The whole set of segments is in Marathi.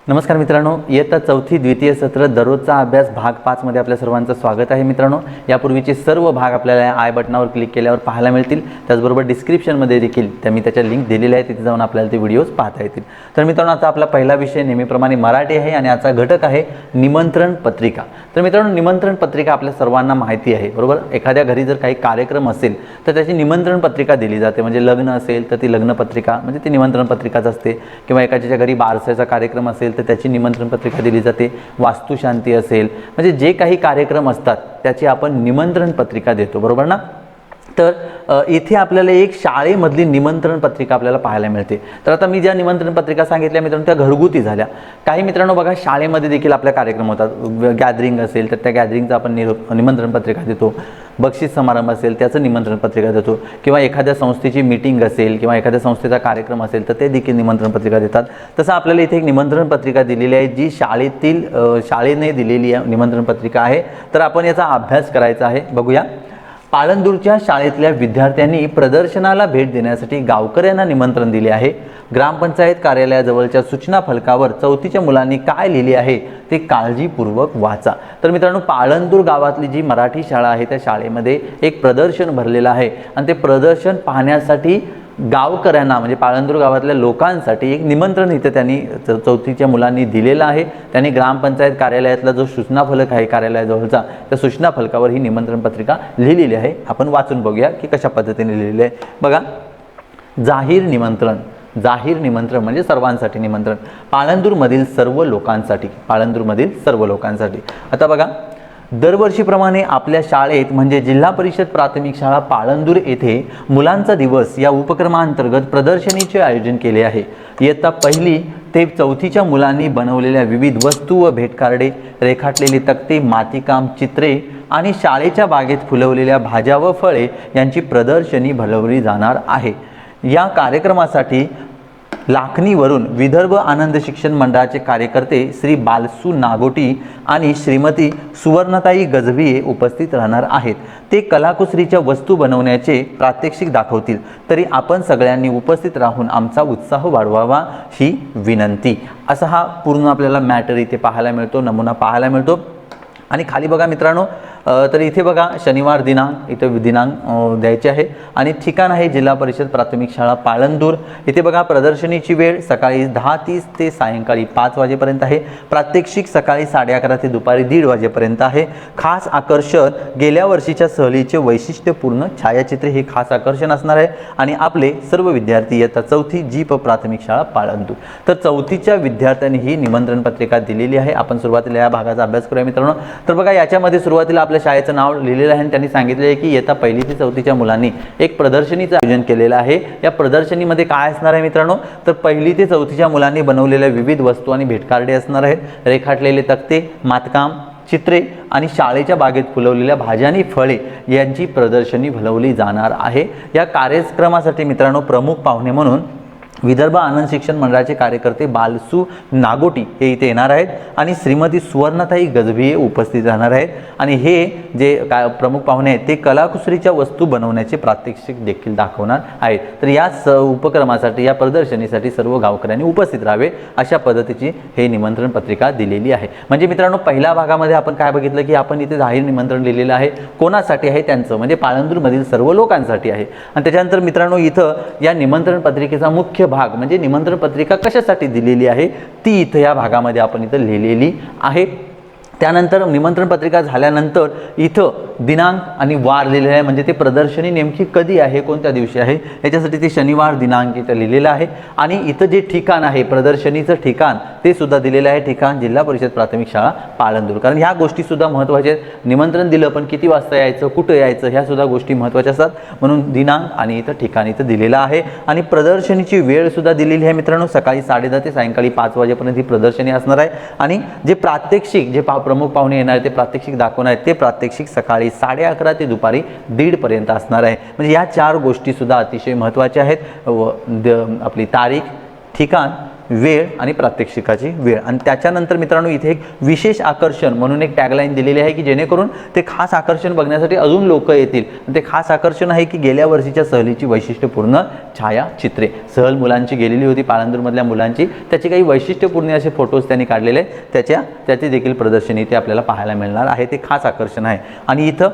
नमस्कार मित्रांनो, इयत्ता चौथी द्वितीय सत्र दररोजचा अभ्यास भाग 5 मध्ये आपल्या सर्वांचं स्वागत आहे। मित्रांनो, यापूर्वीचे सर्व भाग आपल्याला आय बटनावर क्लिक केल्यावर पाहायला मिळतील। त्याचबरोबर डिस्क्रिप्शनमध्ये देखील मी त्याच्या लिंक दिलेल्या आहे, तिथे जाऊन आपल्याला ते व्हिडिओज पाहता येतील। तर मित्रांनो, आता आपला पहिला विषय नेहमीप्रमाणे मराठी आहे आणि आजचा घटक आहे निमंत्रण पत्रिका। तर मित्रांनो, निमंत्रण पत्रिका आपल्या सर्वांना माहिती आहे, बरोबर। एखाद्या घरी जर काही कार्यक्रम असेल तर त्याची निमंत्रण पत्रिका दिली जाते। म्हणजे लग्न असेल तर ती लग्न पत्रिका म्हणजे ती निमंत्रण पत्रिकाच असते, किंवा एखाद्याच्या घरी बारसाचा कार्यक्रम असेल तर त्याची निमंत्रण पत्रिका दिली जाते। वास्तुशांती असेल, म्हणजे जे काही कार्यक्रम असतात त्याची आपण निमंत्रण पत्रिका देतो, बरोबर ना। तर इथे आपल्याला एक शाळेमधली निमंत्रण पत्रिका आपल्याला पाहायला मिळते। तर आता मी ज्या निमंत्रण पत्रिका सांगितल्या मित्रांनो, त्या घरगुती झाल्या। काही मित्रांनो बघा, शाळेमध्ये देखील आपल्या कार्यक्रम होतात। गॅदरिंग असेल तर त्या गॅदरिंगचं आपण निमंत्रण पत्रिका देतो। बक्षीस समारंभ असेल त्याचं निमंत्रण पत्रिका देतो, किंवा एखाद्या संस्थेची मीटिंग असेल किंवा एखाद्या संस्थेचा कार्यक्रम असेल तर ते देखील निमंत्रण पत्रिका देतात। तसं आपल्याला इथे एक निमंत्रण पत्रिका दिलेली आहे, जी शाळेने दिलेली निमंत्रण पत्रिका आहे। तर आपण याचा अभ्यास करायचा आहे, बघूया। पाळंदूरच्या शाळेतल्या विद्यार्थ्यांनी प्रदर्शनाला भेट देण्यासाठी गावकऱ्यांना निमंत्रण दिले आहे। ग्रामपंचायत कार्यालयाजवळच्या सूचना फलकावर चौथीच्या मुलांनी काय लिहिले आहे ते काळजीपूर्वक वाचा। तर मित्रांनो, पाळंदूर गावातली जी मराठी शाळा आहे त्या शाळेमध्ये एक प्रदर्शन भरलेलं आहे, आणि ते प्रदर्शन पाहण्यासाठी गावकऱ्यांना म्हणजे पाळंदूर गावातल्या लोकांसाठी एक निमंत्रण इथे त्यांनी चौथीच्या मुलांनी दिलेलं आहे। त्यांनी ग्रामपंचायत कार्यालयातला जो सूचना फलक आहे कार्यालयाजवळचा, त्या सूचना फलकावर ही निमंत्रण पत्रिका लिहिलेली आहे। आपण वाचून बघूया की कशा पद्धतीने लिहिलेली आहे। बघा, जाहीर निमंत्रण म्हणजे सर्वांसाठी निमंत्रण, पाळंदूरमधील सर्व लोकांसाठी। आता बघा, दरवर्षीप्रमाणे आपल्या शाळेत म्हणजे जिल्हा परिषद प्राथमिक शाळा पाळंदूर येथे मुलांचा दिवस या उपक्रमांतर्गत प्रदर्शनीचे आयोजन केले आहे। इयत्ता पहिली ते चौथीच्या मुलांनी बनवलेल्या विविध वस्तू व भेटकार्डे, रेखाटलेली तक्ते, मातीकाम, चित्रे आणि शाळेच्या बागेत फुलवलेल्या भाज्या व फळे यांची प्रदर्शनी भरवली जाणार आहे। या कार्यक्रमासाठी लाखनीवरून विदर्भ आनंद शिक्षण मंडळाचे कार्यकर्ते श्री बालसू नागोटी आणि श्रीमती सुवर्णताई गजभिये उपस्थित राहणार आहेत। ते कलाकुसरीच्या वस्तू बनवण्याचे प्रात्यक्षिक दाखवतील, तरी आपण सगळ्यांनी उपस्थित राहून आमचा उत्साह वाढवावा ही विनंती। असा हा पूर्ण आपल्याला मॅटर इथे पाहायला मिळतो, नमुना पाहायला मिळतो। आणि खाली बघा मित्रांनो, तर इथे बघा शनिवार दिनांक, इथे दिनांक द्यायचे आहे, आणि ठिकाण आहे जिल्हा परिषद प्राथमिक शाळा पाळंदूर। इथे बघा, प्रदर्शनीची वेळ सकाळी 10:30 ते सायंकाळी 5 वाजेपर्यंत आहे। प्रात्यक्षिक सकाळी 11:30 ते दुपारी 1:30 वाजेपर्यंत आहे। खास आकर्षण गेल्या वर्षीच्या सहलीचे वैशिष्ट्यपूर्ण छायाचित्रे हे खास आकर्षण असणार आहे। आणि आपले सर्व विद्यार्थी इयत्ता चौथी जीप प्राथमिक शाळा पाळंदूर। तर चौथीच्या विद्यार्थ्यांनी ही निमंत्रण पत्रिका दिलेली आहे। आपण सुरुवातीला या भागाचा अभ्यास करूया मित्रांनो। तर बघा, याच्यामध्ये सुरुवातीला आपल्या शाळेचं नाव लिहिलेलं आहे, आणि त्यांनी सांगितले आहे की इयत्ता पहिली ते चौथीच्या मुलांनी एक प्रदर्शनीचं आयोजन केलेलं आहे। या प्रदर्शनीमध्ये काय असणार आहे मित्रांनो, तर पहिली ते चौथीच्या मुलांनी बनवलेल्या विविध वस्तू आणि भेटकार्डे असणार आहेत, रेखाटलेले तक्ते, मातकाम, चित्रे आणि शाळेच्या बागेत फुलवलेल्या भाज्या आणि फळे यांची प्रदर्शनी भरवली जाणार आहे। या कार्यक्रमासाठी मित्रांनो, प्रमुख पाहुणे म्हणून विदर्भ आनंद शिक्षण मंडळाचे कार्यकर्ते बालसू नागोटी हे इथे येणार आहेत, आणि श्रीमती सुवर्णताई गजभिये उपस्थित राहणार आहेत। आणि हे जे प्रमुख पाहुणे आहेत ते कलाकुसरीच्या वस्तू बनवण्याचे प्रात्यक्षिक देखील दाखवणार आहेत। तर या उपक्रमासाठी, या प्रदर्शनीसाठी सर्व गावकऱ्यांनी उपस्थित राहावे, अशा पद्धतीची हे निमंत्रण पत्रिका दिलेली आहे। म्हणजे मित्रांनो, पहिल्या भागामध्ये आपण काय बघितलं की आपण इथे जाहीर निमंत्रण लिहिलेलं आहे, कोणासाठी आहे त्यांचं, म्हणजे पाळंदूरमधील सर्व लोकांसाठी आहे। आणि त्याच्यानंतर मित्रांनो, इथं या निमंत्रण पत्रिकेचा मुख्य भाग म्हणजे निमंत्रण पत्रिका कशासाठी दिलेली आहे ती इथं या भागामध्ये आपण इथं लिहिलेली आहे। त्यानंतर निमंत्रण पत्रिका झाल्यानंतर इथं दिनांक आणि वार लिहिलेला आहे, म्हणजे ते प्रदर्शनी नेमकी कधी आहे, कोणत्या दिवशी आहे, याच्यासाठी ते शनिवार दिनांक इथं लिहिलेला आहे। आणि इथं जे ठिकाण आहे प्रदर्शनीचं ठिकाण ते सुद्धा दिलेलं आहे, ठिकाण जिल्हा परिषद प्राथमिक शाळा पाळंदूर। कारण ह्या गोष्टी सुद्धा महत्त्वाच्या आहेत। निमंत्रण दिलं पण किती वाजता यायचं, कुठं यायचं, ह्या सुद्धा गोष्टी महत्त्वाच्या असतात, म्हणून दिनांक आणि इथं ठिकाण इथं दिलेलं आहे। आणि प्रदर्शनीची वेळ सुद्धा दिलेली आहे मित्रांनो, सकाळी 10:30 ते सायंकाळी 5 वाजेपर्यंत ही प्रदर्शनी असणार आहे। आणि जे प्रात्यक्षिक, जे प्रमुख पाहुणे येणार ते प्रात्यक्षिक दाखवणार आहेत, ते प्रात्यक्षिक सकाळी 11:30 ते दुपारी 1:30 पर्यंत असणार आहे। म्हणजे या 4 गोष्टी सुद्धा अतिशय महत्त्वाच्या आहेत। आपली तारीख, ठिकाण वेळ आणि प्रात्यक्षिकाची वेळ. आणि त्याच्यानंतर मित्रांनो इथे एक विशेष आकर्षण म्हणून एक टॅगलाईन दिलेली आहे की जेणेकरून ते खास आकर्षण बघण्यासाठी अजून लोक येतील. ते खास आकर्षण आहे की गेल्या वर्षीच्या सहलीची वैशिष्ट्यपूर्ण छायाचित्रे. सहल मुलांची गेलेली होती, पाळंदूरमधल्या मुलांची, त्याची काही वैशिष्ट्यपूर्ण असे फोटोज त्यांनी काढलेले आहेत. त्याची देखील प्रदर्शनी इथे आपल्याला पाहायला मिळणार आहे. ते खास आकर्षण आहे. आणि इथं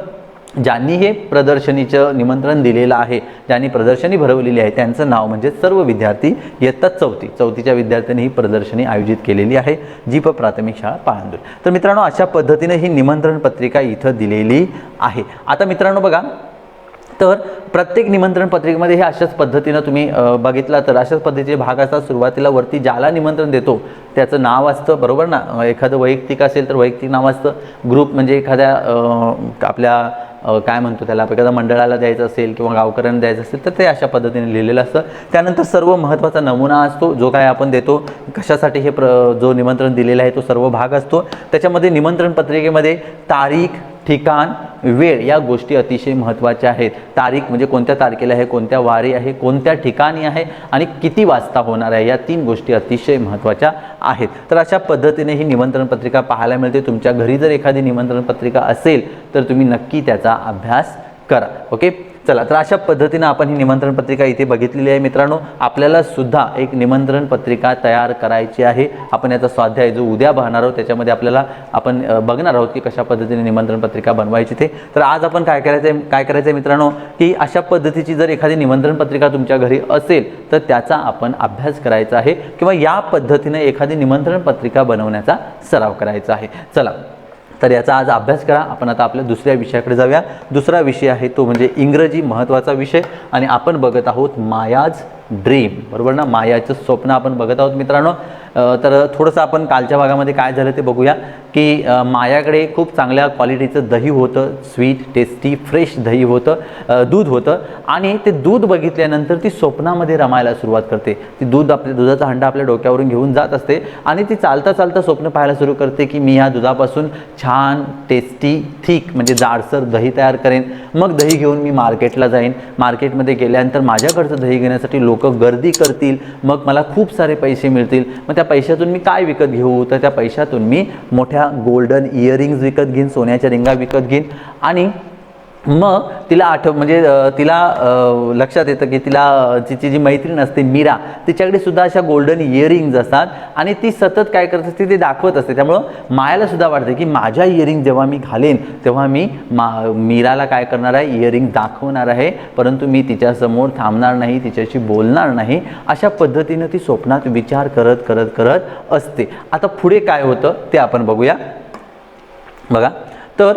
ज्यांनी हे प्रदर्शनीचं निमंत्रण दिलेलं आहे, ज्यांनी प्रदर्शनी भरवलेली आहे, त्यांचं नाव म्हणजे सर्व विद्यार्थी इयत्ता चौथीच्या विद्यार्थ्यांनी ही प्रदर्शनी आयोजित केलेली आहे, जीप प्राथमिक शाळा पाळंदूर. तर मित्रांनो अशा पद्धतीने ही निमंत्रण पत्रिका इथं दिलेली आहे. आता मित्रांनो बघा, तर प्रत्येक निमंत्रण पत्रिकेमध्ये हे अशाच पद्धतीनं तुम्ही बघितला तर अशाच पद्धतीचे भाग असतात. सुरुवातीला वरती ज्याला निमंत्रण देतो त्याचं नाव असतं, बरोबर ना. एखादं वैयक्तिक असेल तर वैयक्तिक नाव असतं. ग्रुप म्हणजे एखाद्या आपल्या काय म्हणतो त्याला, एखाद्या मंडळाला द्यायचं असेल किंवा गावकऱ्यांना द्यायचं असेल तर ते अशा पद्धतीने लिहिलेलं असतं. त्यानंतर सर्व महत्त्वाचा नमुना असतो जो काय आपण देतो, कशासाठी हे जो निमंत्रण दिलेलं आहे तो सर्व भाग असतो. त्याच्यामध्ये निमंत्रण पत्रिकेमध्ये तारीख, ठिकाण, वेळ या गोष्टी अतिशय महत्त्वाच्या आहेत. तारीख म्हणजे कोणत्या तारखेला आहे, कोणत्या वारी आहे, कोणत्या ठिकाणी आहे आणि किती वाजता होणार आहे, या 3 गोष्टी अतिशय महत्त्वाच्या आहेत. तर अशा पद्धतीने ही निमंत्रण पत्रिका पाहायला मिळते. तुमच्या घरी जर एखादी निमंत्रण पत्रिका असेल तर तुम्ही नक्की त्याचा अभ्यास करा. ओके, चला. तर अशा पद्धतीने आपण ही निमंत्रण पत्रिका इथे बघितलेली आहे. मित्रांनो आपल्याला सुद्धा एक निमंत्रण पत्रिका तयार करायची आहे. आपण याचा स्वाध्याय जो उद्या बघणार आहोत त्याच्यामध्ये आपण बघणार आहोत की कशा पद्धतीने निमंत्रण पत्रिका बनवायची ते. तर आज आपण काय करायचं मित्रांनो, की अशा पद्धतीची जर एखादी निमंत्रण पत्रिका तुमच्या घरी असेल तर त्याचा आपण अभ्यास करायचा आहे किंवा या पद्धतीने एखादी निमंत्रण पत्रिका बनवण्याचा सराव करायचा आहे. चला, तर याचा आज अभ्यास करा. आपण आता आपल्या दुसऱ्या विषयाकडे जाऊया. दुसरा विषय आहे तो म्हणजे इंग्रजी, महत्त्वाचा विषय. आणि आपण बघत आहोत मायाज ड्रीम, बरोबर ना. मायाचं स्वप्न आपण बघत आहोत मित्रांनो. तर थोडंसं आपण कालच्या भागामध्ये काय झालं ते बघूया की मायाकडे खूप चांगल्या क्वालिटीचं दही होतं, स्वीट, टेस्टी, फ्रेश दही होतं, दूध होतं. आणि ते दूध बघितल्यानंतर ती स्वप्नामध्ये रमायला सुरुवात करते. ती दुधाचा हंडा आपल्या डोक्यावरून घेऊन जात असते आणि ती चालता चालता स्वप्न पाहायला सुरू करते की मी ह्या दुधापासून छान टेस्टी थिक म्हणजे जाडसर दही तयार करेन. मग दही घेऊन मी मार्केटला जाईन. मार्केटमध्ये गेल्यानंतर माझ्याकडचं दही घेण्यासाठी लोक गर्दी करतील. मग मला खूप सारे पैसे मिळतील. मग त्या पैशातून मी काय विकत घेऊ, तर त्या पैशातून मी मोठ्या गोल्डन इयरिंग्ज विकत घेईन, सोन्याच्या रिंगा विकत घेईन. आणि मग तिला तिला लक्षात येतं की तिची जी मैत्रीण असते मीरा, तिच्याकडे सुद्धा अशा गोल्डन इयरिंग्ज असतात आणि ती सतत काय करत असते ते दाखवत असते. त्यामुळं मायाला सुद्धा वाटते की माझ्या इयरिंग जेव्हा मी घालेन तेव्हा मी मीराला काय करणार आहे, इयरिंग दाखवणार आहे. परंतु मी तिच्यासमोर थांबणार नाही, तिच्याशी बोलणार नाही. अशा पद्धतीनं ती स्वप्नात विचार करत करत करत असते. आता पुढे काय होतं ते आपण बघूया. बघा, तर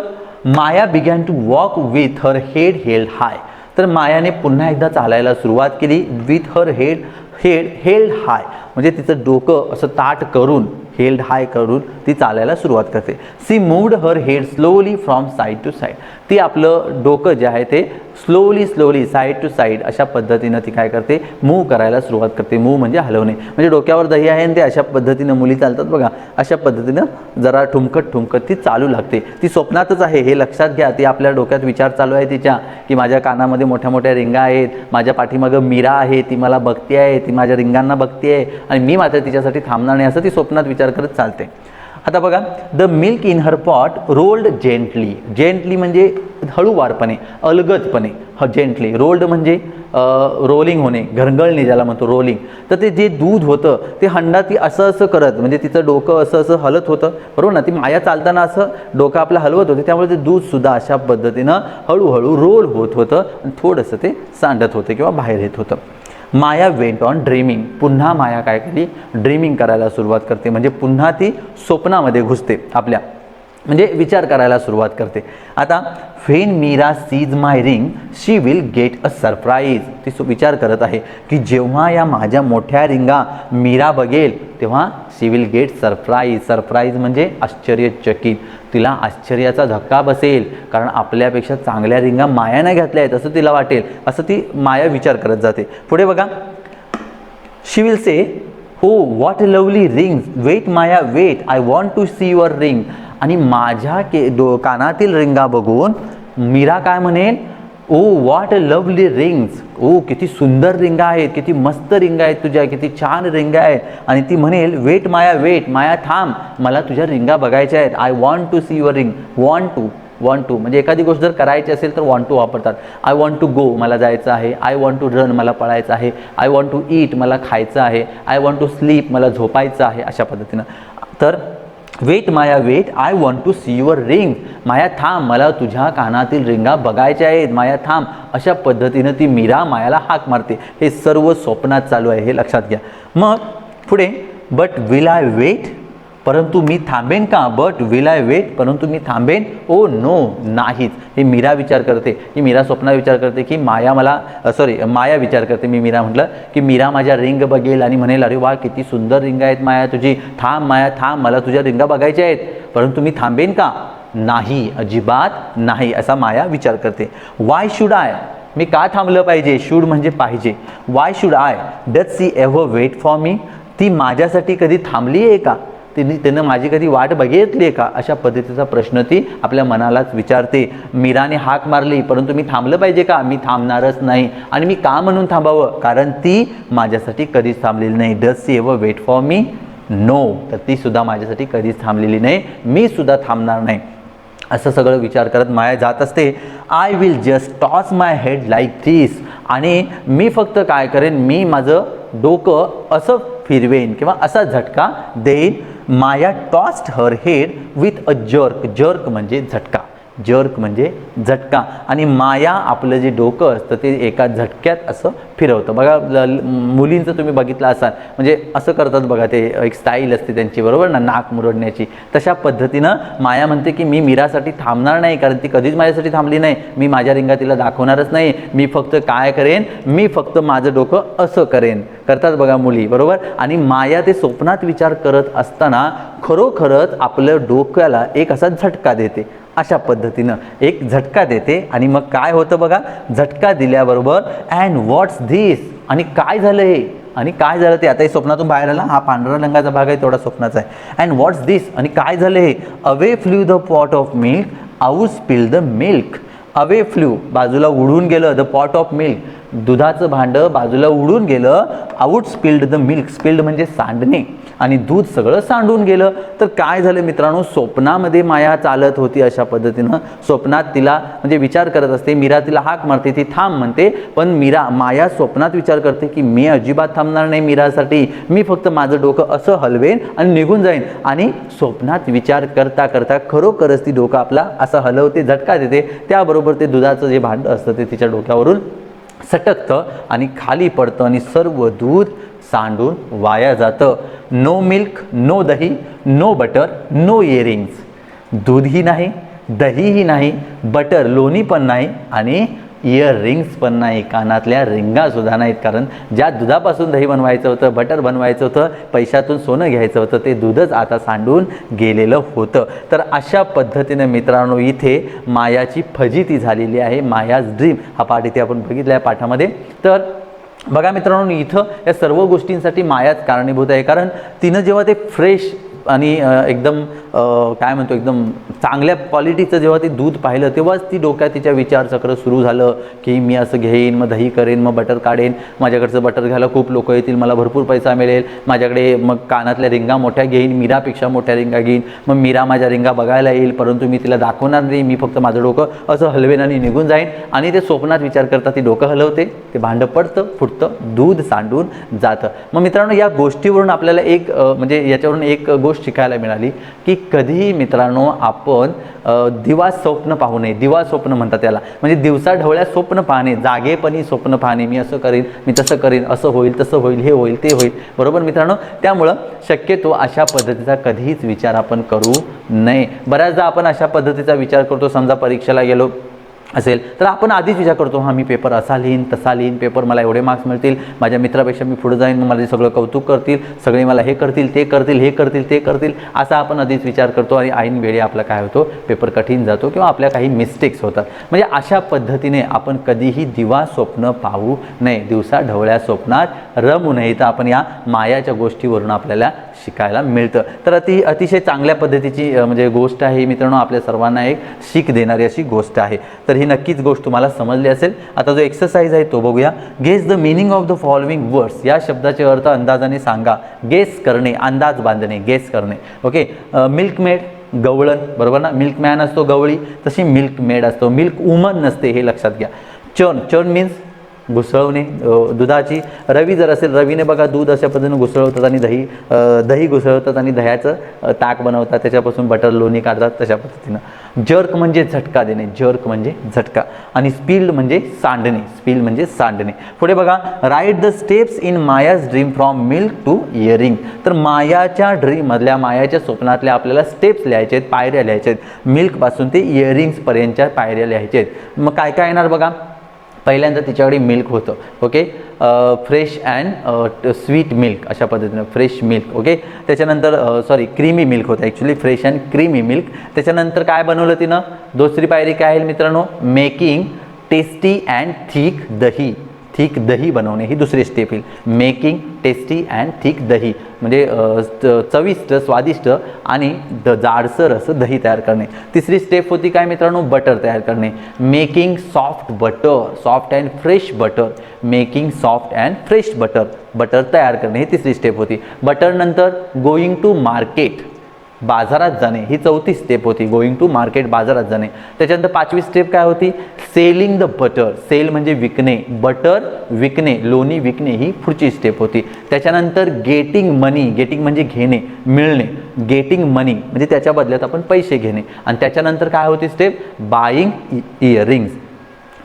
Maya began to walk with her head held high. तर मायाने पुन्हा एकदा चालायला सुरुवात केली with her head held high, म्हणजे तिचं डोकं असं ताट करून, हेल्ड हाय करून ती चालायला सुरुवात करते. She moved her head slowly from side to side. ती आपलं डोकं जे आहे ते स्लोली साईड टू साईड अशा पद्धतीनं ती काय करते, मूव्ह करायला सुरुवात करते. मूव्ह म्हणजे हलवणे. म्हणजे डोक्यावर दही आहे आणि ते अशा पद्धतीनं मुली चालतात बघा, अशा पद्धतीनं जरा ठुमकत ती चालू लागते. ती स्वप्नातच आहे हे लक्षात घ्या. ती आपल्या डोक्यात विचार चालू आहे तिच्या की माझ्या कानामध्ये मोठ्या मोठ्या रिंगा आहेत, माझ्या पाठीमागं मीरा आहे, ती मला बघते आहे, ती माझ्या रिंगांना बघते आहे आणि मी मात्र तिच्यासाठी थांबणार नाही, असं ती स्वप्नात विचार करत चालते. आता बघा, the milk in her pot rolled gently म्हणजे हळूवारपणे, अलगदपणे. जेंटली रोल्ड म्हणजे रोलिंग होणे, घरंगळणे ज्याला म्हणतो रोलिंग. तर ते जे दूध होतं ते हंडा ती असं करत, म्हणजे तिचं डोकं असं हलत होतं, बरोबर ना. ती माया चालताना असं डोकं आपलं हलवत होते, त्यामुळे ते दूधसुद्धा अशा पद्धतीनं हळूहळू रोल होत होतं आणि थोडंसं ते सांडत होतं किंवा बाहेर येत होतं. माया वेंट ऑन ड्रीमिंग. पुन्हा माया काय केली, ड्रीमिंग करायला सुरुवात करते. म्हणजे पुन्हा ती स्वप्नामध्ये घुसते आपल्या, म्हणजे विचार करायला सुरुवात करते. आता when Meera sees my ring she will get a surprise. ती विचार करत आहे की जेव्हा या माझ्या मोठ्या रिंगा मीरा बघेल तेव्हा शी विल गेट सरप्राईज म्हणजे आश्चर्यचकित. तिला आश्चर्याचा धक्का बसेल, कारण आपल्यापेक्षा चांगल्या रिंगा मायाने घातल्या आहेत असं तिला वाटेल, असं ती माया विचार करत जाते. पुढे बघा, शी विल से हो what a lovely rings, wait Maya wait, I want to see your ring. आणि माझ्या कानातील रिंगा बघून मीरा काय म्हणेल, oh what a lovely rings, oh किती सुंदर रिंगा आहेत, किती मस्त रिंगा आहेत तुझ्या, किती छान रिंगा आहेत. आणि ती म्हणेल वेट माया, वेट माया थांब, मला तुझ्या रिंगा बघायच्या आहेत. I want to see your ring. Want to म्हणजे एखादी गोष्ट जर करायची असेल तर वॉन्ट टू वापरतात. आय वॉन्ट टू गो, मला जायचं आहे. आय वॉन्ट टू रन, मला पळायचं आहे. आय वॉन्ट टू ईट, मला खायचं आहे. आय वॉन्ट टू स्लीप, मला झोपायचं आहे. अशा पद्धतीनं. तर wait Maya wait, I want to see your ring, Maya थांब, मला तुझ्या कानातील रिंगा बघायच्या आहेत, माया थांब. अशा पद्धतीनं ती मीरा मायाला हाक मारते. हे सर्व स्वप्नात चालू आहे, हे लक्षात घ्या. मग पुढे बट विल आय वेट, परंतु मी थांबेन का. बट विल आय वेट, परंतु मी थांबेन. ओ नो, नाहीच. हे मीरा विचार करते, की मीरा स्वप्नात विचार करते की माया मला माया विचार करते, मी मीरा म्हटलं की मीरा माझ्या रिंग बघेल आणि म्हणेल अरे वा किती सुंदर रिंग आहेत माया तुझी, थांब माया थांब, मला तुझ्या रिंगा बघायच्या आहेत, परंतु मी थांबेन का. नाही, अजिबात नाही, असा माया विचार करते. वाय शुड आय, मी का थांबलं पाहिजे. शूड म्हणजे पाहिजे. Why should I, does she ever wait for me, ती माझ्यासाठी कधी थांबली आहे का, तिनं माझी कधी वाट बघितली आहे का. अशा पद्धतीचा प्रश्न ती आपल्या मनालाच विचारते. मीराने हाक मारली, परंतु मी थांबलं पाहिजे का. मी थांबणारच नाही. आणि मी का म्हणून थांबावं, कारण ती माझ्यासाठी कधीच थांबलेली नाही. Does she ever wait for me. No, तर ती सुद्धा माझ्यासाठी कधीच थांबलेली नाही, मी सुद्धा थांबणार नाही. असं सगळं विचार करत माया जात असते. I will just toss my head like this, आणि मी फक्त काय करेन, मी माझं डोकं असं फिरवेन किंवा असा झटका देईन. Maya tossed her head with a jerk, jerk म्हणजे झटका, जर्क म्हणजे झटका. आणि माया आपलं जे डोकं असतं ते एका झटक्यात असं फिरवतं. बघा मुलींचं तुम्ही बघितलं असाल, म्हणजे असं करतात बघा, ते एक स्टाईल असते त्यांची, बरोबर ना, नाक मुरडण्याची. तशा पद्धतीनं माया म्हणते की मी मीरासाठी थांबणार नाही, कारण ती कधीच माझ्यासाठी थांबली नाही. मी माझ्या रिंगा तिला दाखवणारच नाही. मी फक्त काय करेन, मी फक्त माझं डोकं असं करेन. करतात बघा मुली, बरोबर. आणि माया ते स्वप्नात विचार करत असताना खरोखरच आपलं डोक्याला एक असा झटका देते. अशा पद्धतीनं एक झटका देते. आणि मग काय होतं बघा, झटका दिल्याबरोबर अँड व्हॉट्स धिस, आणि काय झालं हे, आणि काय झालं ते. आता हे स्वप्नातून बाहेर आला, हा पांढरा रंगाचा भाग आहे तेवढा स्वप्नाचा आहे. अँड व्हॉट्स धिस, आणि काय झालं हे. Away flew the pot of milk, out spilled the milk. Away flew, बाजूला उडून गेलं. द पॉट ऑफ मिल्क, दुधाचं भांडं बाजूला उडून गेलं. Out spilled the milk, spilled म्हणजे सांडणे, आणि दूध सगळं सांडून गेलं. तर काय झालं मित्रांनो, स्वप्नामध्ये माया चालत होती अशा पद्धतीनं. स्वप्नात तिला म्हणजे विचार करत असते, मीरा तिला हाक मारते, ती थांब म्हणते, पण माया स्वप्नात विचार करते की मी अजिबात थांबणार नाही मीरासाठी, मी फक्त माझं डोकं असं हलवेन आणि निघून जाईन. आणि स्वप्नात विचार करता करता खरोखरच ती डोकं आपला असं हलवते, झटका देते. त्याबरोबर ते दुधाचं जे भांडं असतं ते तिच्या डोक्यावरून सटकतं आणि खाली पडतं, आणि सर्व दूध सांडून वाया जातं. नो मिल्क, नो दही, नो बटर, नो इयरिंग्स. दूधही नाही, दहीही नाही, बटर लोणी पण नाही, आणि इयरिंग्स पण नाही, कानातल्या रिंगासुद्धा नाहीत. कारण ज्या दुधापासून दही बनवायचं होतं, बटर बनवायचं होतं, पैशातून सोनं घ्यायचं होतं, ते दूधच आता सांडून गेलेलं होतं. तर अशा पद्धतीने मित्रांनो इथे मायाची फजिती झालेली आहे. मायाज ड्रीम हा पाठ इथे आपण बघितला आहे पाठामध्ये. तर बघा मित्रांनो, इथं या सर्व गोष्टींसाठी मायाच कारणीभूत आहे. कारण तिनं जेव्हा ते फ्रेश आणि एकदम काय म्हणतो एकदम चांगल्या क्वालिटीचं जेव्हा ते दूध पाहिलं, तेव्हाच ती डोक्यात तिच्या विचारचक्र सुरू झालं की मी असं घेईन, मग दही करेन, मग बटर काढेन, माझ्याकडचं बटर घ्यायला खूप लोक येतील, मला भरपूर पैसा मिळेल, माझ्याकडे मग कानातल्या रिंगा मोठ्या घेईन, मीरापेक्षा मोठ्या रिंगा घेईन, मग मीरा माझ्या रिंगा बघायला येईल, परंतु मी तिला दाखवणार नाही, मी फक्त माझं डोकं असं हलवेन आणि निघून जाईन. आणि ते स्वप्नात विचार करता ती डोकं हलवते, ते भांडं पडतं, फुटतं, दूध सांडून जातं. मग मित्रांनो या गोष्टीवरून आपल्याला एक म्हणजे याच्यावरून एक गोष्ट शिकायला मिळाली की कधीही मित्रांनो आपण दिवा स्वप्न पाहू नये. दिवा स्वप्न म्हणतात त्याला, म्हणजे दिवसा ढवळ्या स्वप्न पाहणे, जागेपणी स्वप्न पाहणे, मी असं करीन, मी तसं करीन, असं होईल, तसं होईल, हे होईल, ते होईल, बरोबर मित्रांनो. त्यामुळं शक्यतो अशा पद्धतीचा कधीच विचार आपण करू नये. बऱ्याचदा आपण अशा पद्धतीचा विचार करतो, समजा परीक्षेला गेलो असेल तर आपण आधीच विचार करतो, हां मी पेपर असा लिहीन, तसा लिहीन, पेपर मला एवढे मार्क्स मिळतील, माझ्या मित्रापेक्षा मी पुढे जाईन, मग मला सगळं कौतुक करतील, सगळे मला हे करतील, ते करतील, हे करतील, ते करतील, असा आपण आधीच विचार करतो. आणि ऐन वेळी आपला काय होतो, पेपर कठीण जातो किंवा आपल्या काही मिस्टेक्स होतात. म्हणजे अशा पद्धतीने आपण कधीही दिवा स्वप्न पाहू नये, दिवसा ढवळ्या स्वप्नात रमू नये. तर आपण या मायाच्या गोष्टीवरून आपल्याला शिकायला मिळतं. तर अतिशय चांगल्या पद्धतीची म्हणजे गोष्ट आहे मित्रांनो, आपल्या सर्वांना एक शीख देणारी अशी गोष्ट आहे. तर ही नक्कीच गोष्ट तुम्हाला समजली असेल. आता जो एक्सरसाइज आहे तो बघूया. Guess the meaning of the following words. या शब्दाचे अर्थ अंदाजाने सांगा. गेस करणे, अंदाज बांधणे, गेस करणे. ओके. मिल्कमेड गवळण, बरोबर ना. मिल्कमॅन असतो गवळी, तशी मिल्कमेड असतो. मिल्क वुमन नसते, हे लक्षात घ्या. चर्न, चर्न मीन्स घुसळवणे दुधाची. रवी जर असेल, रवीने बघा दूध अशा पद्धतीने घुसळवतात आणि दही घुसळवतात आणि दह्याचं ताक बनवतात, त्याच्यापासून बटर लोणी काढतात तशा पद्धतीनं. जर्क म्हणजे झटका देणे, जर्क म्हणजे झटका. आणि स्पिल्ड म्हणजे सांडणे, स्पिल म्हणजे सांडणे. पुढे बघा. Write the steps in Maya's dream from milk to earring. तर मायाच्या ड्रीममधल्या, मायाच्या स्वप्नातल्या आपल्याला स्टेप्स लिहायचे आहेत, पायऱ्या लिहायच्या आहेत. मिल्कपासून ते इयरिंग्सपर्यंतच्या पायऱ्या लिहायच्या आहेत. मग काय काय येणार बघा. पहिल्यांदा तिच्याकडे मिल्क होतं. Okay. Fresh and sweet milk अशा पद्धतीनं, फ्रेश मिल्क. ओके. त्याच्यानंतर क्रीमी मिल्क होतं actually, fresh and creamy milk. त्याच्यानंतर काय बनवलं तिनं. दुसरी पायरी काय आहे मित्रांनो, मेकिंग टेस्टी अँड थिक दही. थिक दही बनवणे ही दुसरी स्टेप येईल. मेकिंग टेस्टी अँड थिक दही म्हणजे चविष्ट, स्वादिष्ट आणि जाडसर असं दही तयार करणे. तिसरी स्टेप होती काय मित्रांनो, बटर तयार करणे. Making soft butter, soft and fresh butter. Making soft and fresh butter, butter तयार करणे ही तिसरी स्टेप होती. बटर नंतर गोईंग टू मार्केट, बाजारात जाणे ही चौथी स्टेप होती. गोईंग टू मार्केट, बाजारात जाणे. त्याच्यानंतर पाचवी स्टेप काय होती, सेलिंग द बटर. सेल म्हणजे विकणे, बटर विकणे, लोणी विकणे ही पुढची स्टेप होती. त्याच्यानंतर गेटिंग मनी, गेटिंग म्हणजे घेणे, मिळणे. गेटिंग मनी म्हणजे त्याच्या बदल्यात आपण पैसे घेणे. आणि त्याच्यानंतर काय होती step, buying earrings.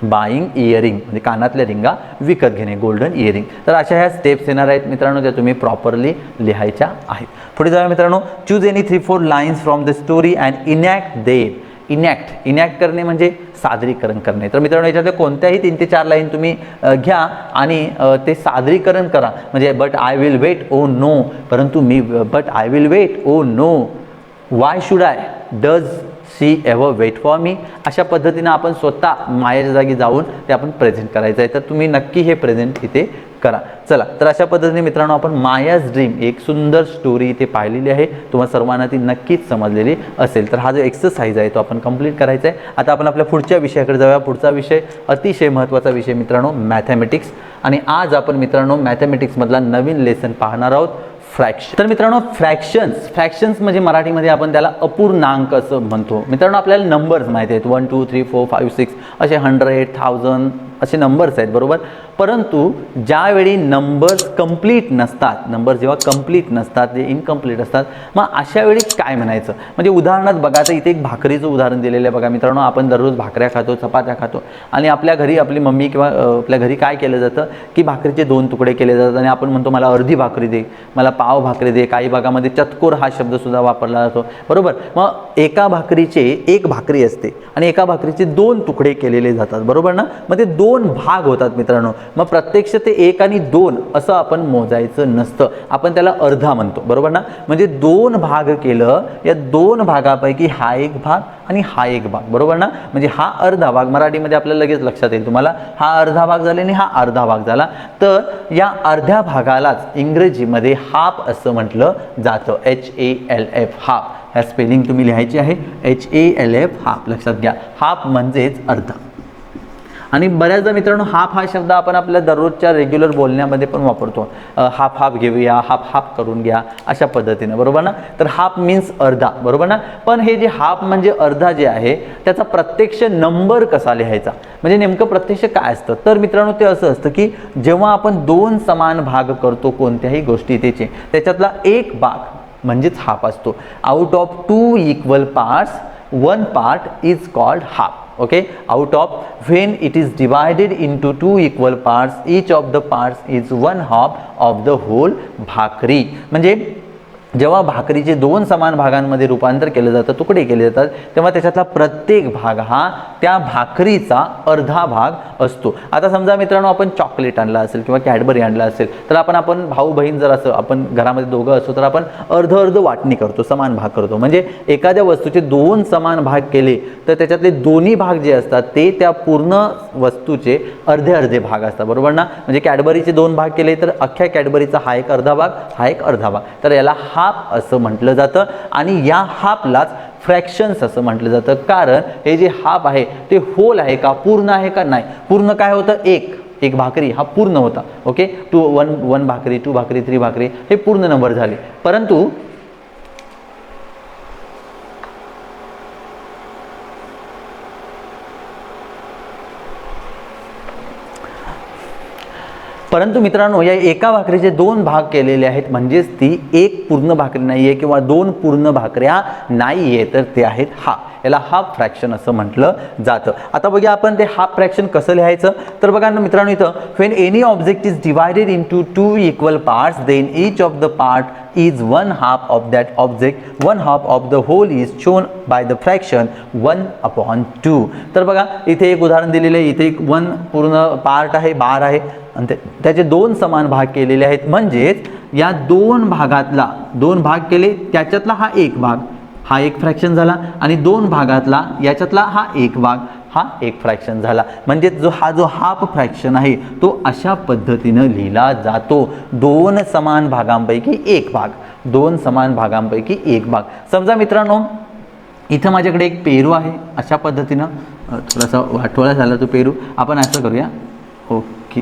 Buying earring म्हणजे कानातल्या रिंगा विकत घेणे, गोल्डन इयरिंग. तर अशा ह्या स्टेप्स येणार आहेत मित्रांनो, त्या तुम्ही प्रॉपरली लिहायच्या आहेत. पुढे जाऊया मित्रांनो. Choose any 3-4 lines from the story and enact them. Enact करणे म्हणजे सादरीकरण करणे. तर मित्रांनो याच्यातल्या कोणत्याही 3 ते 4 लाईन तुम्ही घ्या आणि ते सादरीकरण करा. म्हणजे but I will wait oh no, परंतु मी, but I will wait oh no, why should I, does she ever wait for me. अशा पद्धतीनं आपण स्वतः मायाच्या जागी जाऊन ते आपण प्रेझेंट करायचं आहे. तर तुम्ही नक्की हे प्रेझेंट इथे करा. चला, तर अशा पद्धतीने मित्रांनो आपण मायाज ड्रीम एक सुंदर स्टोरी इथे पाहिलेली आहे. तुम्हाला सर्वांना ती नक्कीच समजलेली असेल. तर हा जो एक्सरसाइज आहे तो आपण कंप्लीट करायचा आहे. आता आपण आपल्या पुढच्या विषयाकडे जाऊया. पुढचा विषय अतिशय महत्त्वाचा विषय मित्रांनो, मॅथमॅटिक्स. आणि आज आपण मित्रांनो मॅथमॅटिक्समधला नवीन लेसन पाहणार आहोत, फ्रॅक्शन. तर मित्रांनो फ्रॅक्शन्स म्हणजे मराठीमध्ये आपण त्याला अपूर्णांक असं म्हणतो. मित्रांनो आपल्याला नंबर्स माहिती आहेत, 1 2 3 4 5 6 असे 100 1000 असे नंबर्स आहेत, बरोबर. परंतु ज्यावेळी नंबर्स कंप्लीट नसतात, नंबर जेव्हा कंप्लीट नसतात, जे इनकम्प्लीट असतात, मग अशा वेळी काय म्हणायचं. म्हणजे उदाहरणार्थ बघा, तर इथे एक भाकरीचं उदाहरण दिलेलं आहे बघा मित्रांनो. आपण दररोज भाकऱ्या खातो, चपात्या खातो आणि आपल्या घरी आपली मम्मी किंवा आपल्या घरी काय केलं जातं की भाकरीचे 2 तुकडे केले जातात आणि आपण म्हणतो मला अर्धी भाकरी दे, मला पाव भाकरी दे. काही भागामध्ये चतकोर हा शब्दसुद्धा वापरला जातो, बरोबर. मग एका भाकरीचे एक भाकरी असते आणि एका भाकरीचे 2 तुकडे केलेले जातात, बरोबर ना. मग ते 2 भाग होतात मित्रांनो. मग प्रत्यक्ष ते 1 आणि 2 असं आपण मोजायचं नसतं, आपण त्याला अर्धा म्हणतो, बरोबर ना. म्हणजे 2 भाग केलं, या 2 भागापैकी हा एक भाग आणि हा एक भाग, बरोबर ना. म्हणजे हा अर्धा भाग मराठीमध्ये आपल्याला लगेच लक्षात येईल तुम्हाला, हा अर्धा भाग झाला आणि हा अर्धा भाग झाला. तर या अर्ध्या भागालाच इंग्रजीमध्ये हाफ असं म्हटलं जातं, HALF, हाफ. ह्या स्पेलिंग तुम्ही लिहायची आहे, HALF, हाफ. लक्षात घ्या, हाफ म्हणजेच अर्धा. आणि बऱ्याचदा मित्रांनो हाफ हा शब्द आपण आपल्या दररोजच्या रेग्युलर बोलण्यामध्ये पण वापरतो. हाफ घेऊया, हाफ करून घ्या, अशा पद्धतीनं, बरोबर ना. तर हाफ मीन्स अर्धा, बरोबर ना. पण हे जे हाफ म्हणजे अर्धा जे आहे त्याचा प्रत्यक्ष नंबर कसा लिहायचा, म्हणजे नेमकं प्रत्यक्ष काय असतं. तर मित्रांनो ते असं असतं की जेव्हा आपण 2 समान भाग करतो कोणत्याही गोष्टी, त्याच्यातला एक भाग म्हणजेच हाफ असतो. Out of 2 equal parts 1 part is called half. Okay, out of when it is divided into 2 equal parts, each of the parts is 1 half of the whole भाकरी. म्हणजे जेव्हा भाकरीचे 2 समान भागांमध्ये रूपांतर केलं जातं, तुकडे केले जातात, तेव्हा त्याच्यातला प्रत्येक भाग हा त्या भाकरीचा अर्धा भाग असतो. आता समजा मित्रांनो आपण चॉकलेट आणला असेल किंवा कॅडबरी आणला असेल, तर आपण भाऊ बहीण जर असं आपण घरामध्ये दोघं असतो तर आपण अर्ध वाटणी करतो, समान भाग करतो. म्हणजे एखाद्या वस्तूचे 2 समान भाग केले तर त्याच्यातले दोन्ही भाग जे असतात ते त्या पूर्ण वस्तूचे अर्धे भाग असतात, बरोबर ना. म्हणजे कॅडबरीचे 2 भाग केले तर अख्ख्या कॅडबरीचा हा एक अर्धा भाग, हा एक अर्धा भाग. तर याला हाफ असं म्हटलं जातं आणि या हाफलाच फ्रॅक्शन्स असं म्हटलं जातं, कारण हे जे हाफ आहे ते होल आहे का, पूर्ण आहे का, नाही. पूर्ण काय होतं, एक भाकरी हा पूर्ण होता. ओके, 1 भाकरी, 2 भाकरी, 3 भाकरी हे पूर्ण नंबर झाले. परंतु मित्रांनो, या एका भाकरीचे 2 भाग केलेले आहेत, म्हणजेच ती एक पूर्ण भाकरी नाही आहे किंवा 2 पूर्ण भाकऱ्या नाही आहे, तर ते आहेत हाफ. याला हाफ फ्रॅक्शन असं म्हटलं जातं. आता बघूया आपण ते हाफ फ्रॅक्शन कसं लिहायचं. तर बघा ना मित्रांनो, इथं when any object is divided into 2 equal parts, then each of the part is 1/2 of that object, 1/2 of the whole is shown by the fraction 1/2. तर बघा इथे एक उदाहरण दिलेलं आहे. इथे एक 1 पूर्ण पार्ट आहे, बार आहे आणि त्याचे 2 समान भाग केलेले आहेत. म्हणजेच या 2 भागातला 2 भाग केले, त्याच्यातला हा एक भाग, हा एक फ्रॅक्शन झाला, आणि 2 भागातला याच्यातला हा एक भाग, हा एक फ्रॅक्शन झाला. म्हणजे जो हाफ फ्रॅक्शन आहे तो अशा पद्धतीनं लिहिला जातो. 2 समान भागांपैकी एक भाग, 2 समान भागांपैकी एक भाग. समजा मित्रांनो, इथं माझ्याकडे एक पेरू आहे, अशा पद्धतीनं थोडासा वाटोळा झाला तो पेरू. आपण असं करूया. ओके,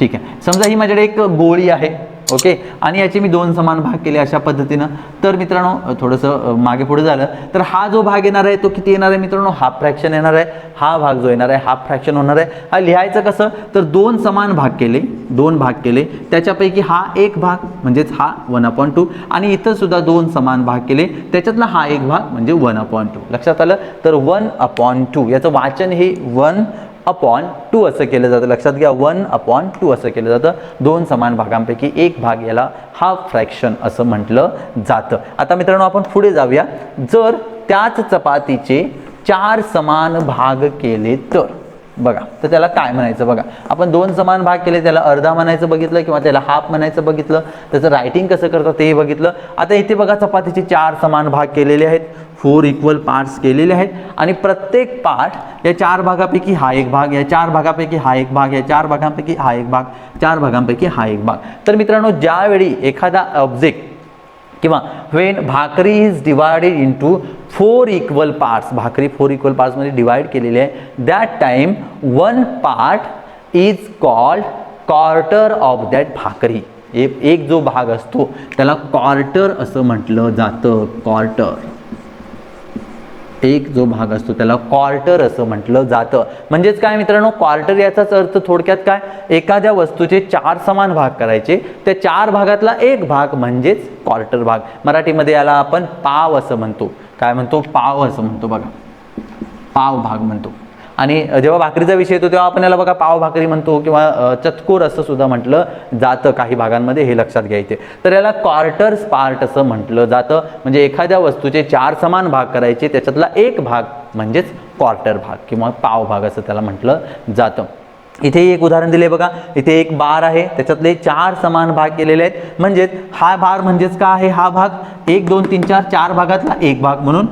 ठीक आहे. समजा ही माझ्याकडे एक गोळी आहे. ओके, आणि याचे मी 2 समान भाग केले अशा पद्धतीनं. तर मित्रांनो, थोडंसं मागे पुढे झालं तर हा जो भाग येणार आहे तो किती येणार आहे मित्रांनो, हाफ फ्रॅक्शन येणार आहे. हा भाग जो येणार आहे हाफ फ्रॅक्शन होणार आहे. हा लिहायचं कसं, तर 2 समान भाग केले, 2 भाग केले, त्याच्यापैकी हा एक भाग म्हणजेच हा 1/2, आणि इथं सुद्धा 2 समान भाग केले, त्याच्यातला हा एक भाग म्हणजे 1/2. लक्षात आलं. तर 1/2 याचं वाचन हे 1/2 असं केलं जातं. लक्षात घ्या, 1/2 असं केलं जातं. 2 समान भागांपैकी एक भाग याला हाफ फ्रॅक्शन असं म्हटलं जातं. आता मित्रांनो, आपण पुढे जाऊया. जर त्याच चपातीचे 4 समान भाग केले तर बघा, तर त्याला काय म्हणायचं बघा. आपण 2 समान भाग केले, त्याला अर्धा म्हणायचं बघितलं किंवा त्याला हाफ म्हणायचं बघितलं. त्याचं रायटिंग कसं करतात तेही बघितलं. आता इथे बघा, चपातीचे 4 समान भाग केलेले आहेत, 4 इक्वल पार्ट्स केलेले आहेत, आणि प्रत्येक पार्ट या 4 भागापैकी हा एक भाग, या 4 भागापैकी हा एक भाग, या 4 भागांपैकी हा एक भाग, 4 भागांपैकी हा एक भाग. तर मित्रांनो, ज्यावेळी एखादा ऑब्जेक्ट किंवा व्हेन भाकरी is divided into 4 equal parts, भाकरी 4 इक्वल पार्ट्समध्ये डिवाइड केलेली आहे, that time 1 part is called quarter of that भाकरी. एक जो भाग असतो त्याला क्वार्टर असं म्हटलं जातं. क्वार्टर, एक जो भाग असतो त्याला क्वार्टर असं म्हटलं जातं. म्हणजेच काय मित्रांनो, क्वार्टर याचाच अर्थ थोडक्यात काय, एखाद्या वस्तूचे 4 समान भाग करायचे, त्या 4 भागातला एक भाग म्हणजेच क्वार्टर भाग. मराठीमध्ये याला आपण पाव असं म्हणतो. काय म्हणतो, पाव असं म्हणतो बघा, पाव भाग म्हणतो. आणि जेव्हा भाकरीचा विषय येतो तेव्हा आपण याला बघा पाव भाकरी म्हणतो किंवा चतकोर असं सुद्धा म्हटलं जातं काही भागांमध्ये, हे लक्षात घ्यायचे. तर याला क्वार्टर्स पार्ट असं म्हटलं जातं. म्हणजे एखाद्या वस्तूचे 4 समान भाग करायचे, त्याच्यातला एक भाग म्हणजेच क्वार्टर भाग किंवा पाव भाग असं त्याला म्हटलं जातं. इथे एक उदाहरण दिले बघा. इथे एक बार आहे, त्याच्यातले 4 समान भाग केलेले आहेत. म्हणजेच हा बार म्हणजेच काय आहे, हा भाग 1 2 3 4 4 भागातला एक भाग म्हणून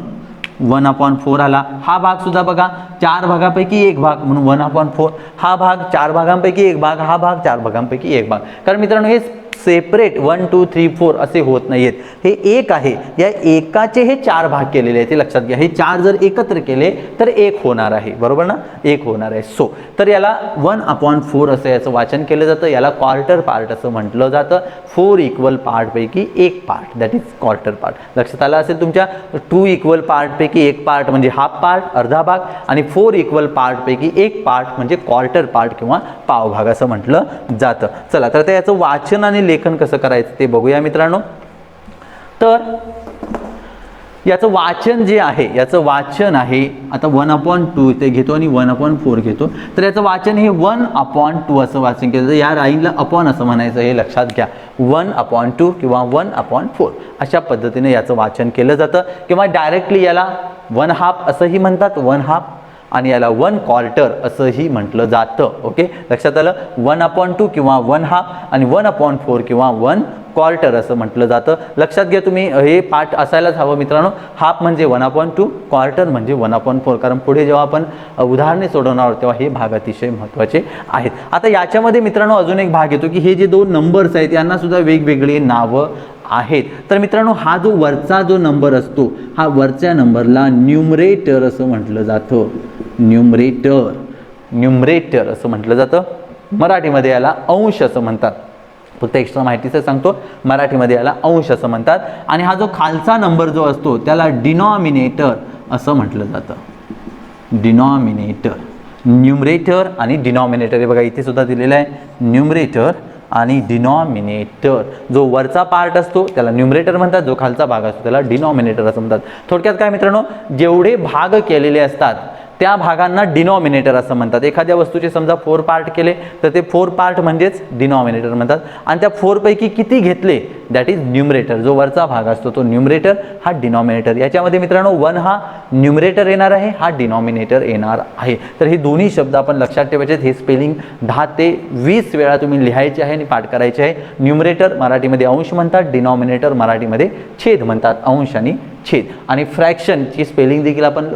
1/4 आला. हा भाग सुद्धा बघा 4 भागापैकी एक भाग म्हणून 1/4. हा भाग 4 भागांपैकी एक भाग, हा भाग 4 भागांपैकी एक भाग. कारण मित्रांनो, हे सेपरेट 1 2 3 4 असे होत नाहीयेत, हे एक आहे. या एकाचे हे 4 भाग केलेले आहेत, ते लक्षात घ्या. हे 4 जर एकत्र केले तर एक होणार आहे, बरोबर ना, एक होणार आहे. सो तर याला 1/4 असं याचं वाचन केलं जातं. याला क्वार्टर पार्ट असं म्हटलं जातं. 4 इक्वल पार्टपैकी एक part, that is quarter part. लक्षात आलं असेल तुमच्या. 2 इक्वल पार्टपैकी एक पार्ट म्हणजे हाफ पार्ट, अर्धा भाग, आणि 4 इक्वल पार्टपैकी एक पार्ट म्हणजे क्वार्टर पार्ट किंवा पाव भाग असं म्हटलं जातं. चला, तर याचं वाचन आणि लेखन कसं करायचं ते बघूया मित्रांनो. तर याचं वाचन जे आहे, याचं वाचन आहे, आता 1/2 ते घेतो आणि 1/4 घेतो. तर याचं वाचन हे 1/2 असं वाचन केलं जातं. या लाईनला अपॉन असं म्हणायचं, हे लक्षात घ्या. 1/2 किंवा 1/4 अशा पद्धतीने याचं वाचन केलं जातं. किंवा डायरेक्टली याला 1/2 असंही म्हणतात, 1/2, आणि याला 1/4 असंही म्हटलं जातं. ओके, लक्षात आलं. 1/2 किंवा 1/2 आणि 1/4 किंवा 1/4 असं म्हटलं जातं. लक्षात घ्या तुम्ही, हे पाठ असायलाच हवं मित्रांनो. हाफ म्हणजे 1/2, क्वार्टर म्हणजे 1/4. कारण पुढे जेव्हा आपण उदाहरणे सोडवणार आहोत तेव्हा हे भाग अतिशय महत्त्वाचे आहेत. आता याच्यामध्ये मित्रांनो अजून एक भाग येतो की हे जे 2 नंबर्स आहेत यांना सुद्धा वेगवेगळी नावं आहेत. तर मित्रांनो हा जो वरचा जो नंबर असतो हा वरच्या नंबरला न्यूमरेटर असं म्हटलं जातं. न्यूमरेटर असं म्हटलं जातं. मराठीमध्ये याला अंश असं म्हणतात. फक्त एक्स्ट्रा माहितीचं सांगतो, मराठीमध्ये याला अंश असं म्हणतात. आणि हा जो खालचा नंबर जो असतो त्याला डिनॉमिनेटर असं म्हटलं जातं. डिनॉमिनेटर, न्यूमरेटर आणि डिनॉमिनेटर हे बघा इथे सुद्धा दिलेलं आहे. न्यूमरेटर आणि डिनॉमिनेटर, जो वरचा पार्ट असतो त्याला न्यूमरेटर म्हणतात, जो खालचा भाग असतो त्याला डिनॉमिनेटर असं म्हणतात. थोडक्यात काय मित्रांनो, जेवढे भाग केलेले असतात त्या भागांना डिनॉमिनेटर असं म्हणतात. एखाद्या वस्तूचे समजा 4 पार्ट केले तर ते 4 पार्ट म्हणजेच डिनॉमिनेटर म्हणतात. आणि त्या 4 पैकी किती घेतले दॅट इज न्यूमरेटर. जो वरचा भाग असतो तो न्यूमरेटर, हा डिनॉमिनेटर. याच्यामध्ये मित्रांनो 1 हा न्यूमरेटर येणार आहे, हा डिनॉमिनेटर येणार आहे. तर हे दोन्ही शब्द आपण लक्षात ठेवायचे. हे स्पेलिंग 10 ते 20 वेळा तुम्ही लिहायचे आहे आणि पाठ करायचे आहे. न्यूमरेटर मराठीमध्ये अंश म्हणतात, डिनॉमिनेटर मराठीमध्ये छेद म्हणतात, अंश आणि छेद. आणि फ्रॅक्शनची स्पेलिंग देखील आपण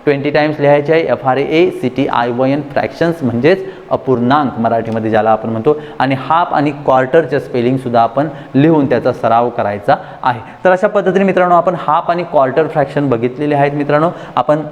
20 टाइम्स लिहायची आहे. FRACTION, फ्रॅक्शन्स म्हणजेच अपूर्णांक मराठीमध्ये ज्याला आपण म्हणतो. आणि हाफ आणि क्वार्टरच्या स्पेलिंग सुद्धा आपण लिहून त्याचा सराव करायचा आहे. तर अशा पद्धतीने मित्रांनो आपण हाफ आणि क्वार्टर फ्रॅक्शन बघितलेले आहेत. मित्रांनो आपण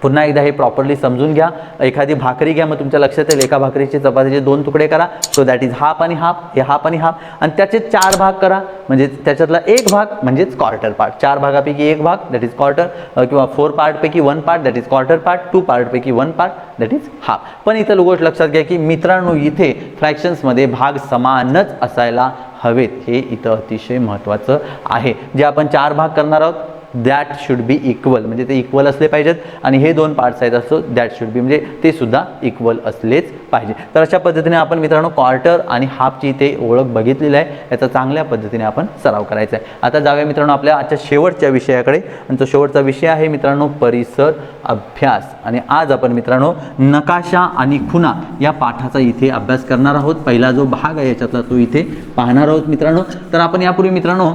पुन्हा एकदा हे प्रॉपरली समजून घ्या. एखादी भाकरी घ्या, मग तुमच्या लक्षात येईल एका भाकरीचे चपातीचे 2 तुकडे करा. सो दॅट इज हाफ आणि हाफ, हे हाफ आणि हाफ. आणि त्याचे 4 भाग करा, म्हणजे त्याच्यातला एक भाग म्हणजेच क्वार्टर पार्ट. 4 भागापैकी एक भाग दॅट इज क्वार्टर, किंवा 4 पार्टपैकी 1 part that is quarter part, 2 पार्टपैकी 1 part that is half. पण इथं गोष्ट लक्षात घ्या की मित्रांनो इथे फ्रॅक्शन्समध्ये भाग समानच असायला हवेत. हे इथं अतिशय महत्त्वाचं आहे. जे आपण 4 भाग करणार आहोत दॅट शुड बी इक्वल, म्हणजे ते इक्वल असले पाहिजेत. आणि हे 2 पार्ट्स आहेत असो दॅट शुड बी, म्हणजे ते सुद्धा इक्वल असलेच पाहिजे. तर अशा पद्धतीने आपण मित्रांनो क्वार्टर आणि हाफची इथे ओळख बघितलेली आहे. याचा चांगल्या पद्धतीने आपण सराव करायचा आहे. आता जाऊया मित्रांनो आपल्या आजच्या शेवटच्या विषयाकडे. आणि तो शेवटचा विषय आहे मित्रांनो परिसर अभ्यास. आणि आज आपण मित्रांनो नकाशा आणि खुणा या पाठाचा इथे अभ्यास करणार आहोत. पहिला जो भाग आहे याच्यातला तो इथे पाहणार आहोत मित्रांनो. तर आपण यापूर्वी मित्रांनो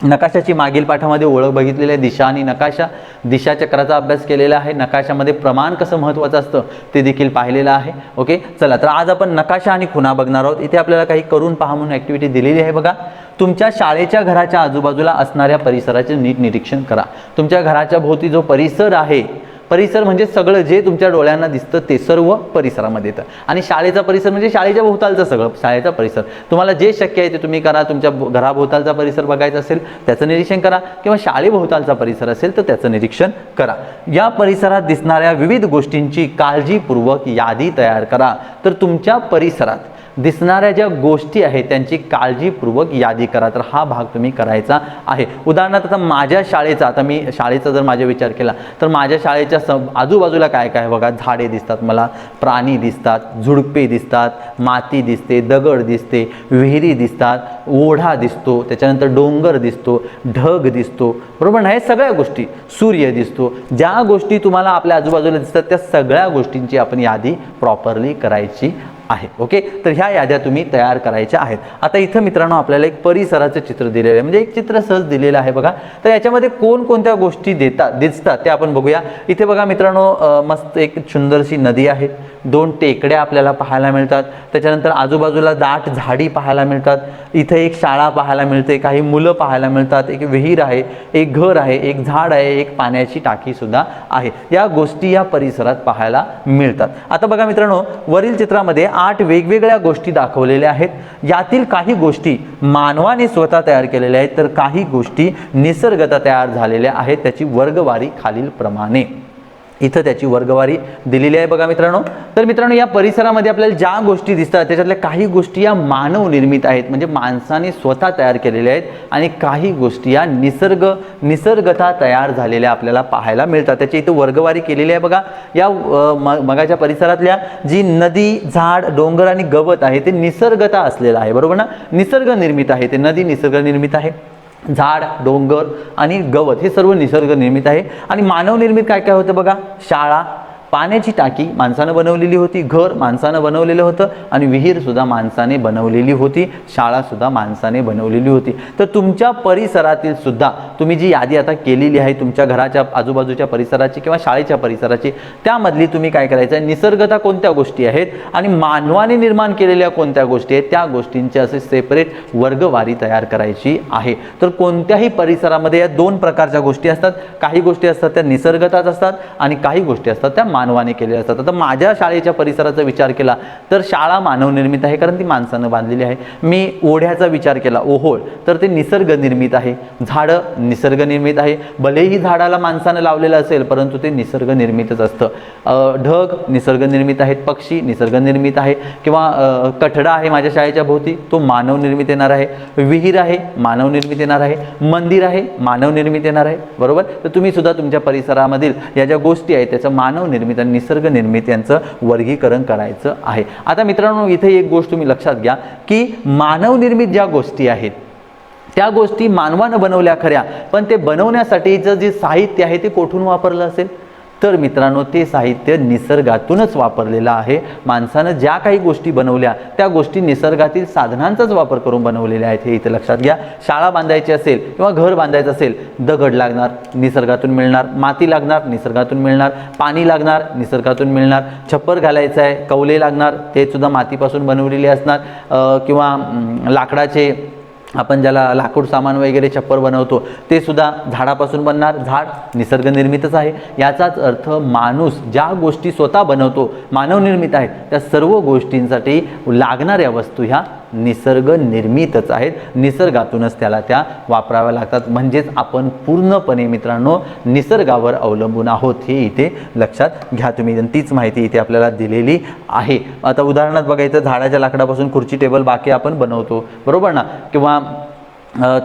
नकाशाची मागील पाठामध्ये ओळख बघितलेली आहे. दिशा आणि नकाशा, दिशा चक्राचा अभ्यास केलेला आहे. नकाशामध्ये प्रमाण कसं महत्त्वाचं असतं ते देखील पाहिलेलं आहे. ओके, चला तर आज आपण नकाशा आणि खुणा बघणार आहोत. इथे आपल्याला काही करून पहा म्हणून ॲक्टिव्हिटी दिलेली आहे बघा. तुमच्या शाळेच्या घराच्या आजूबाजूला असणाऱ्या परिसराचे नीट निरीक्षण करा. तुमच्या घराच्या भोवती जो परिसर आहे, परिसर म्हणजे सगळं जे तुमच्या डोळ्यांना दिसतं ते सर्व परिसरामध्ये येतं. आणि शाळेचा परिसर म्हणजे शाळेच्या भोवतालचं सगळं, शाळेचा परिसर. तुम्हाला जे शक्य आहे ते तुम्ही करा. तुमच्या घराभोवतालचा परिसर बघायचा असेल त्याचं निरीक्षण करा, किंवा शाळेभोवतालचा परिसर असेल तर त्याचं निरीक्षण करा. या परिसरात दिसणाऱ्या विविध गोष्टींची काळजीपूर्वक यादी तयार करा. तर तुमच्या परिसरात दिसणाऱ्या ज्या गोष्टी आहेत त्यांची काळजीपूर्वक यादी करा. तर हा भाग तुम्ही करायचा आहे. उदाहरणार्थ आता माझ्या शाळेचा, आता मी शाळेचा जर माझा विचार केला तर माझ्या शाळेच्या आजूबाजूला काय काय बघा, झाडे दिसतात मला, प्राणी दिसतात, झुडपे दिसतात, माती दिसते, दगड दिसते, विहिरी दिसतात, ओढा दिसतो, त्याच्यानंतर डोंगर दिसतो, ढग दिसतो, बरोबर ना. हे सगळ्या गोष्टी, सूर्य दिसतो, ज्या गोष्टी तुम्हाला आपल्या आजूबाजूला दिसतात त्या सगळ्या गोष्टींची आपण यादी प्रॉपरली करायची आहे. ओके, तर ह्या याद्या तुम्ही तयार करायच्या आहेत. आता इथं मित्रांनो आपल्याला एक परिसराचं चित्र दिलेलं आहे, म्हणजे एक चित्र सहज दिलेलं आहे बघा. तर याच्यामध्ये कोणकोणत्या गोष्टी दिसतात ते आपण बघूया. इथे बघा मित्रांनो मस्त एक सुंदरशी नदी आहे, 2 टेकड्या आपल्याला पाहायला मिळतात, त्याच्यानंतर आजूबाजूला दाट झाडी पाहायला मिळतात, इथे एक शाळा पाहायला मिळते, काही मुलं पाहायला मिळतात, एक विहीर आहे, एक घर आहे, एक झाड आहे, एक पाण्याची टाकी सुद्धा आहे. या गोष्टी या परिसरात पाहायला मिळतात. आता बघा मित्रांनो वरील चित्रामध्ये 8 वेगवेगळ्या गोष्टी दाखवलेल्या आहेत. यातील काही गोष्टी मानवाने स्वतः तयार केलेल्या आहेत, तर काही गोष्टी निसर्गतः तयार झालेल्या आहेत. त्याची वर्गवारी खालील प्रमाणे, इथं त्याची वर्गवारी दिलेली आहे बघा मित्रांनो. तर मित्रांनो या परिसरामध्ये आपल्याला ज्या गोष्टी दिसतात त्याच्यातल्या काही गोष्टी या मानव निर्मित आहेत, म्हणजे माणसाने स्वतः तयार केलेल्या आहेत, आणि काही गोष्टी या निसर्गतः तयार झालेल्या आपल्याला पाहायला मिळतात. त्याची इथं वर्गवारी केलेली आहे बघा. या मगाच्या परिसरातल्या जी नदी, झाड, डोंगर आणि गवत आहे ते निसर्गतः असलेलं आहे, बरोबर ना. निसर्ग निर्मित आहे ते, नदी निसर्ग निर्मित आहे, झाड, डोंगर आणि गवत हे सर्व निसर्ग निर्मित आहे. आणि मानव निर्मित काय काय होतं बघा, शाळा, पाण्याची टाकी माणसानं बनवलेली होती, घर माणसानं बनवलेलं होतं आणि विहीरसुद्धा माणसाने बनवलेली होती, शाळासुद्धा माणसाने बनवलेली होती. तर तुमच्या परिसरातील सुद्धा तुम्ही जी यादी आता केलेली आहे तुमच्या घराच्या आजूबाजूच्या परिसराची किंवा शाळेच्या परिसराची, त्यामधली तुम्ही काय करायचं आहे, निसर्गता कोणत्या गोष्टी आहेत आणि मानवाने निर्माण केलेल्या कोणत्या गोष्टी आहेत त्या गोष्टींचे असे सेपरेट वर्गवारी तयार करायची आहे. तर कोणत्याही परिसरामध्ये या दोन प्रकारच्या गोष्टी असतात. काही गोष्टी असतात त्या निसर्गताच असतात आणि काही गोष्टी असतात त्या मानवाने केलेल्या असतात. आता माझ्या शाळेच्या परिसराचा विचार केला तर शाळा मानवनिर्मित आहे, कारण ती माणसानं बांधलेली आहे. मी ओढ्याचा विचार केला, ओहोळ, तर ते निसर्ग निर्मित आहे. झाडं निसर्ग निर्मित आहे, भलेही झाडाला माणसानं लावलेलं असेल परंतु ते निसर्ग निर्मितच असतं. ढग निसर्ग निर्मित आहेत, पक्षी निसर्ग निर्मित आहे, किंवा कठडा आहे माझ्या शाळेच्या भोवती तो मानव निर्मित येणार आहे, विहीर आहे मानव निर्मित येणार आहे, मंदिर आहे मानव निर्मित येणार आहे, बरोबर. तर तुम्ही सुद्धा तुमच्या परिसरामधील या ज्या गोष्टी आहेत त्याचं मानव निर्मित आणि निसर्ग निर्मित यांचं वर्गीकरण करायचं आहे. आता मित्रांनो, इथे एक गोष्ट तुम्ही लक्षात घ्या की मानव निर्मित ज्या गोष्टी आहेत त्या गोष्टी मानवानं बनवल्या खऱ्या, पण ते बनवण्यासाठीचं जे साहित्य आहे ते कोठून वापरलं असेल, तर मित्रांनो ते साहित्य निसर्गातूनच वापरलेलं आहे. माणसानं ज्या काही गोष्टी बनवल्या त्या गोष्टी निसर्गातील साधनांचाच वापर करून बनवलेल्या आहेत, हे इथे लक्षात घ्या. शाळा बांधायची असेल किंवा घर बांधायचं असेल, दगड लागणार निसर्गातून मिळणार, माती लागणार निसर्गातून मिळणार, पाणी लागणार निसर्गातून मिळणार, छप्पर घालायचं आहे कौले लागणार ते सुद्धा मातीपासून बनवलेले असणार, किंवा लाकडाचे आपण ज्याला लाकूड सामान वगैरे छप्पर बनवतो ते सुद्धा झाडापासून बनणार, झाड निसर्ग निर्मितच आहे. याचाच अर्थ माणूस ज्या गोष्टी स्वतः बनवतो मानव निर्मित आहेत त्या सर्व गोष्टींसाठी लागणाऱ्या वस्तू ह्या निसर्ग निर्मितच आहेत, निसर्गातूनच त्याला त्या वापराव्या लागतात. म्हणजेच आपण पूर्णपणे मित्रांनो निसर्गावर अवलंबून आहोत, हे इथे लक्षात घ्या तुम्ही. तीच माहिती इथे आपल्याला दिलेली आहे. आता उदाहरणार्थ बघायचं, झाडाच्या लाकडापासून खुर्ची टेबल बाकी आपण बनवतो, बरोबर ना, किंवा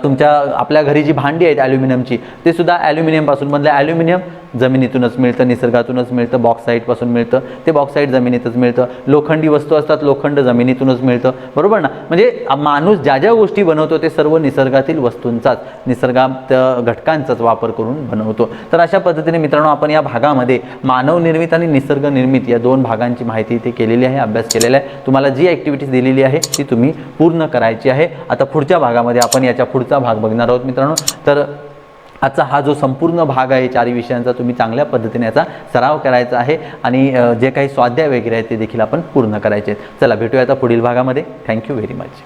तुमच्या आपल्या घरी जी भांडी आहेत ॲल्युमिनियमची ते सुद्धा ॲल्युमिनियमपासून बनले. ॲल्युमिनियम जमिनीतूनच मिळतं, निसर्गातूनच मिळतं, बॉक्साईटपासून मिळतं, ते बॉक्साईट जमिनीतच मिळतं. लोखंडी वस्तू असतात, लोखंड जमिनीतूनच मिळतं, बरोबर ना. म्हणजे माणूस ज्या ज्या गोष्टी बनवतो ते सर्व निसर्गातील वस्तूंचाच, निसर्गात घटकांचाच वापर करून बनवतो. तर अशा पद्धतीने मित्रांनो आपण या भागामध्ये मानव निर्मित आणि निसर्ग निर्मित या दोन भागांची माहिती इथे केलेली आहे, अभ्यास केलेला आहे. तुम्हाला जी ॲक्टिव्हिटीज दिलेली आहे ती तुम्ही पूर्ण करायची आहे. आता पुढच्या भागामध्ये आपण याच्या पुढचा भाग बघणार आहोत मित्रांनो. तर आजचा हा जो संपूर्ण भाग आहे 4 विषयांचा तुम्ही चांगल्या पद्धतीने याचा सराव करायचा आहे आणि जे काही स्वाध्याय वगैरे आहेत ते देखील आपण पूर्ण करायचे आहेत. चला भेटूया आता पुढील भागामध्ये. Thank you very much.